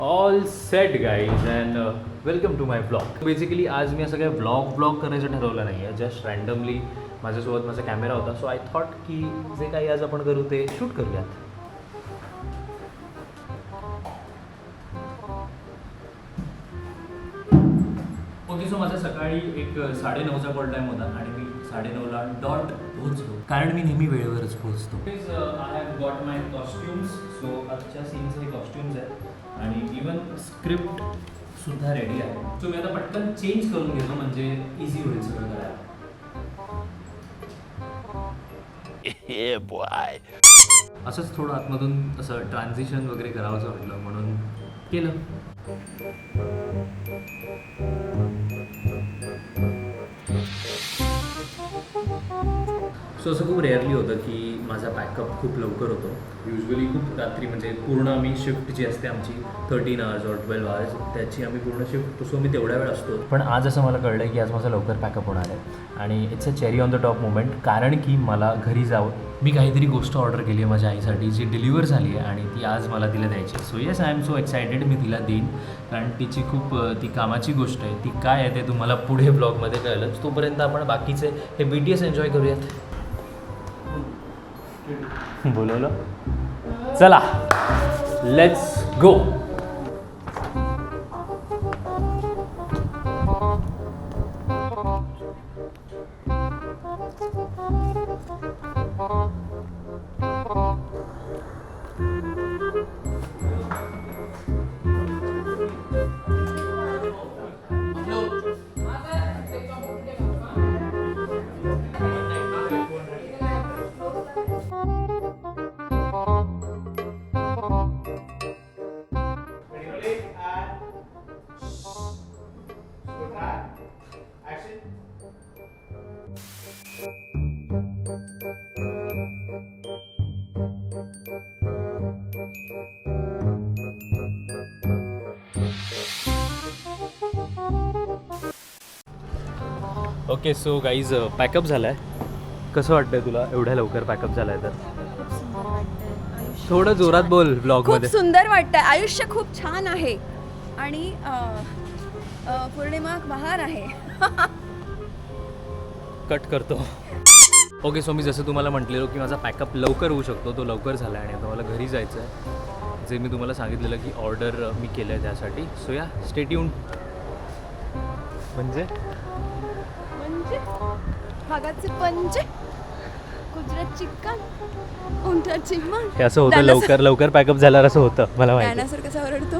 All set guys and welcome to my blog. Basically आज मी असं काय ब्लॉग करायचं ठरवलं नाही आहे. जस्ट रँडमली माझ्यासोबत माझा कॅमेरा होता, सो आय थॉट की जे काही आज आपण करू ते शूट करूयात. ओके, सो माझा सकाळी एक 9:30चा कॉल टाईम होता आणि मी 9:30ला डॉट पोहोचलो, कारण मी नेहमी वेळेवरच पोहोचतो. I have got my costumes. So आजच्या सीन्स हे कॉस्ट्युम्स आहेत आणि इवन स्क्रिप्ट सुद्धा रेडी आहे. सो मी आता पटकन चेंज करून घेतो, म्हणजे इझी होईल सगळं करायला. असंच थोडं आतमधून असं ट्रान्झिशन वगैरे करावंसं वाटलं म्हणून केलं. सो असं खूप रेअरली होतं की माझा पॅकअप खूप लवकर होतो. युजली खूप रात्री, म्हणजे पूर्ण आम्ही शिफ्ट जी असते आमची 13 आवर्स और 12 आवर्स, त्याची आम्ही पूर्ण शिफ्ट, सो मी तेवढ्या वेळ असतो. पण आज असं मला कळलं की आज माझं लवकर पॅकअप होणार आहे आणि it's a cherry on the top moment, कारण की मला घरी जावं. मी काहीतरी गोष्ट ऑर्डर केली आहे माझ्या आईसाठी, जी डिलिव्हर झाली आहे आणि ती आज मला तिला द्यायची. So yes, I am so excited. मी तिला देईन, कारण तिची खूप ती कामाची गोष्ट आहे. ती काय आहे ते तुम्हाला पुढे ब्लॉगमध्ये कळलंच. तोपर्यंत आपण बाकीचे हे BTS एन्जॉय करूयात. बोलवलं, चला let's go. Okay, so guys pack up झाला आहे. कसं वाटतंय तुला एवढ्या लवकर पॅकअप झाला आहे तर? थोडं जोरात बोल ब्लॉगमध्ये. खूप सुंदर वाटतंय. आयुष्य खूप छान आहे आणि पौर्णिमा बहार आहे. कट करतो. ओके, सो मी जसं तुम्हाला म्हटलेलो की माझा पॅकअप लवकर होऊ शकतो, तो लवकर झाला आहे आणि आता मला घरी जायचं आहे, जे मी तुम्हाला सांगितलेलं की ऑर्डर मी केलं आहे त्यासाठी. सो या, स्टे ट्यून. म्हणजे भागाचे पंजे, गुजरात चिकन, उंटाची मन. हे असं होतं, लवकर लवकर पॅकअप झाल्यावर असं होतं. मला माहिती. डायनासोर कसा ओरडतो.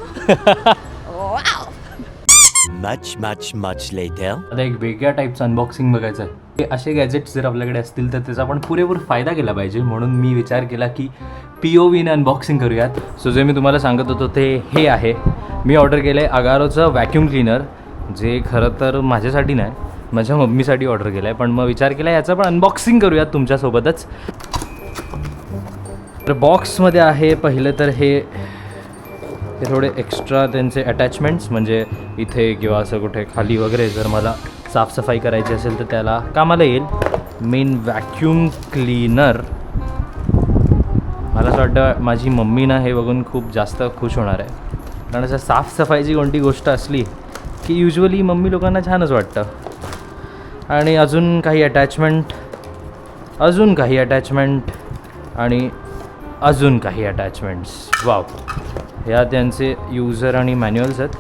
Much later. आता एक वेगळ्या टाईपचं अनबॉक्सिंग बघायचं आहे. हे असे गॅजेट्स जर आपल्याकडे असतील तर त्याचा आपण पुरेपूर फायदा केला पाहिजे, म्हणून मी विचार केला की POVने अनबॉक्सिंग करूयात. सो जे मी तुम्हाला सांगत होतो ते हे आहे. मी ऑर्डर केलं आहे अगारोचं व्हॅक्यूम क्लीनर, जे खरं तर माझ्यासाठी नाही, माझ्या मम्मीसाठी ऑर्डर केलं आहे. पण मग विचार केला याचं पण अनबॉक्सिंग करूयात तुमच्यासोबतच. तर बॉक्समध्ये आहे पहिलं तर हे थोडे एक्स्ट्रा त्यांचे अटॅचमेंट्स, म्हणजे इथे किंवा असं कुठे खाली वगैरे जर मला साफसफाई करायची असेल तर त्याला कामाला येईल. Main vacuum cleaner. मला असं वाटतं माझी मम्मी ना हे बघून खूप जास्त खुश होणार आहे, कारण असं साफसफाईची कोणती गोष्ट असली की युजली मम्मी लोकांना छानच वाटतं. आणि अजून काही अटॅचमेंट आणि अजून काही अटॅचमेंट्स. वाव, ह्या त्यांचे यूजर आणि मॅन्युअल्स आहेत.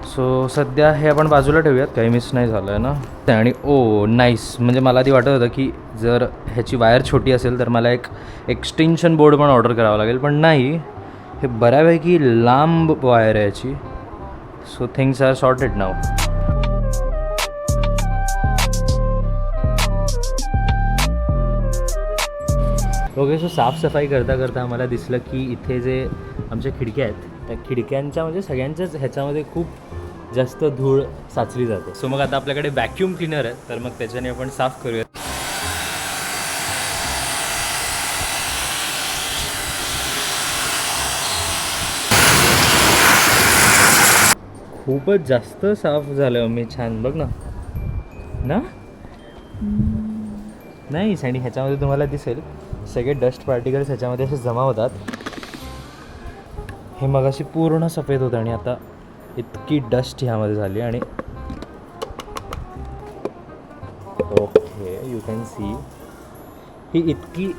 सो सध्या हे आपण बाजूला ठेवूयात, काही मिस नाही झालं आहे ना. आणि ओ नाईस, म्हणजे मला आधी वाटत होतं की जर ह्याची वायर छोटी असेल तर मला एक एक्सटेन्शन बोर्ड पण ऑर्डर करावा लागेल, पण नाही, हे बऱ्यापैकी लांब वायर आहे याची. सो थिंग्स आर सॉर्टेड नाव. ओके, सो साफसफाई करता करता आम्हाला दिसलं की इथे जे आमच्या खिडक्या आहेत त्या खिडक्यांच्या, म्हणजे सगळ्यांच्याच ह्याच्यामध्ये खूप जास्त धूळ साचली जाते. सो मग आता आपल्याकडे व्हॅक्यूम क्लीनर आहे, तर मग त्याच्याने आपण साफ करूया. खूपच जास्त साफ झालं मी, छान बघ ना. नाही, आणि ह्याच्यामध्ये तुम्हाला दिसेल सगळे डस्ट पार्टिकल्स ह्याच्यामध्ये असे जमा होतात. हे मगाशी पूर्ण सफेद होतं आणि आता इतकी डस्ट ह्यामध्ये झाली आणि ओके यू कॅन सी ही इतकी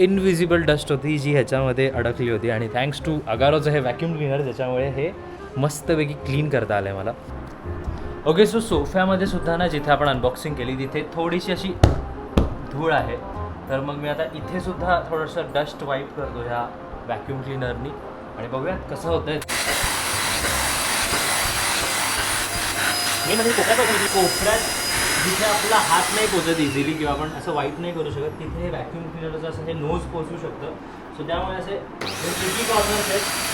इनविजिबल डस्ट होती जी ह्याच्यामध्ये अडकली होती आणि थँक्स टू अगारोचं हे व्हॅक्यूम क्लीनर ज्याच्यामुळे हे मस्तपैकी क्लीन करता आलं आहे मला. ओके सो सोफ्यामध्ये सुद्धा ना जिथे आपण अनबॉक्सिंग केली तिथे थोडीशी अशी धूळ आहे, तर मग मी आता इथे सुद्धा थोडंसं डस्ट वाईप करतो ह्या व्हॅक्यूम क्लीनरनी आणि बघूयात कसं होतं आहे. मी म्हणजे कोपऱ्यात जिथे आपला हात नाही पोचत इझिली किंवा आपण असं वाईप नाही करू शकत तिथे व्हॅक्यूम क्लीनरचं असं हे नोज पोचू शकतं. सो त्यामुळे असे ट्रिकी कॉर्नर्स आहेत.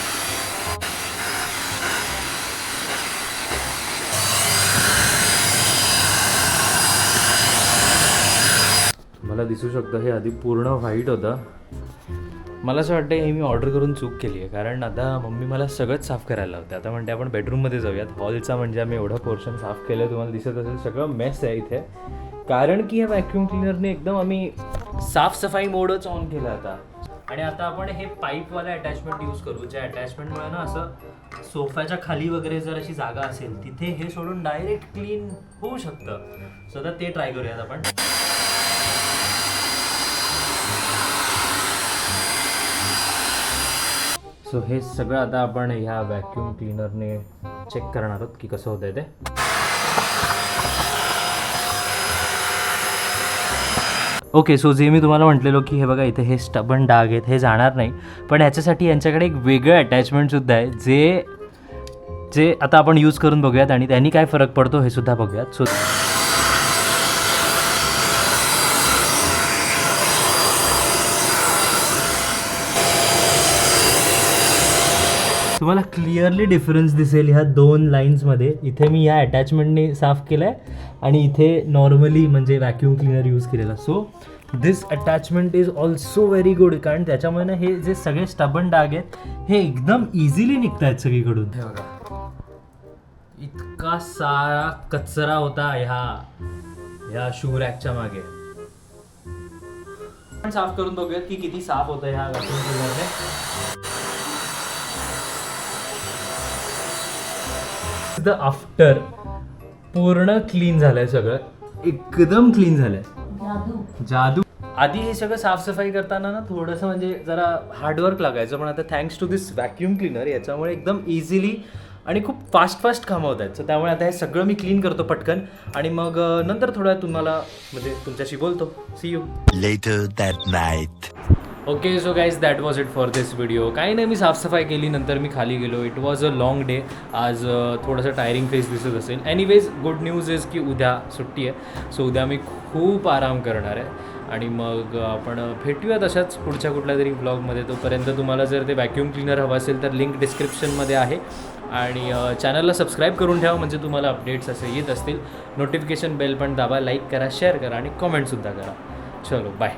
मला दिसू शकतं हे आधी पूर्ण व्हाईट होतं. मला असं वाटतं हे मी ऑर्डर करून चूक केली आहे, कारण आता मम्मी मला सगळंच साफ करायला लावते. आता म्हणते आपण बेडरूममध्ये जाऊयात. हॉलचा म्हणजे आम्ही एवढं पोर्शन साफ केलं आहे, तुम्हाला दिसत असेल सगळं मेस आहे इथे, कारण की ह्या व्हॅक्यूम क्लीनरने एकदम आम्ही साफसफाई मोडच ऑन केला आता. आणि आता आपण हे पाईपवाले अटॅचमेंट यूज करू, ज्या अटॅचमेंटमुळे ना असं सोफ्याच्या खाली वगैरे जर अशी जागा असेल तिथे हे सोडून डायरेक्ट क्लीन होऊ शकतं. सो आता ते ट्राय करूयात आपण. सो हे सगळं आता आपण ह्या व्हॅक्यूम क्लीनरने चेक करणार आहोत की कसं होतं ते. ओके सो जे मी तुम्हाला म्हटलेलो की हे बघा इथे हे स्टबन डाग आहेत हे जाणार नाही, पण ह्याच्यासाठी यांच्याकडे एक वेगळं अटॅचमेंटसुद्धा आहे जे आता आपण यूज करून बघूयात आणि त्यांनी काय फरक पडतो हे सुद्धा बघूयात. सो तुम्हाला क्लिअरली डिफरन्स दिसेल ह्या दोन लाईन्समध्ये. इथे मी ह्या अटॅचमेंटने साफ केलं आहे आणि इथे नॉर्मली म्हणजे व्हॅक्यूम क्लीनर यूज केलेला. So this attachment is also very good, कारण त्याच्यामुळे ना हे जे सगळे स्टबन डाग आहेत हे एकदम इझिली निघत आहेत सगळीकडून. हे बघा इतका सारा कचरा होता ह्या शू रॅकच्या मागे. आपण साफ करून बघूयात की किती साफ होतं ह्या व्हॅक्यूम क्लीनरने. द आफ्टर पूर्ण क्लीन झालंय सगळं, एकदम क्लीन झालंय. जादू. आधी हे सगळं साफसफाई करताना ना थोडंसं म्हणजे जरा हार्डवर्क लागायचं, पण आता thanks to this vacuum cleaner याच्यामुळे एकदम इझिली आणि खूप फास्ट कामं होत आहेत. सो त्यामुळे आता हे सगळं मी क्लीन करतो पटकन आणि मग नंतर थोड्या तुम्हाला म्हणजे तुमच्याशी बोलतो. See you Later that night. Okay so guys that was it for this video. काही नाही, मी साफसफाई केली, नंतर मी खाली गेलो. It was a long day. आज थोडंसं टायरिंग फेस दिसत असेल. एनिवेज गुड न्यूज इज की उद्या सुट्टी आहे. सो उद्या मी खूप आराम करणार आहे आणि मग आपण भेटूयात अशाच पुढच्या कुठल्या तरी ब्लॉगमध्ये. तोपर्यंत तुम्हाला जर ते व्हॅक्यूम क्लीनर हवं असेल तर लिंक डिस्क्रिप्शनमध्ये आहे आणि चॅनलला सबस्क्राईब करून ठेवा म्हणजे तुम्हाला अपडेट्स असे येत असतील. नोटिफिकेशन बेल पण दाबा, लाईक करा, शेअर करा आणि कॉमेंटसुद्धा करा. चलो बाय.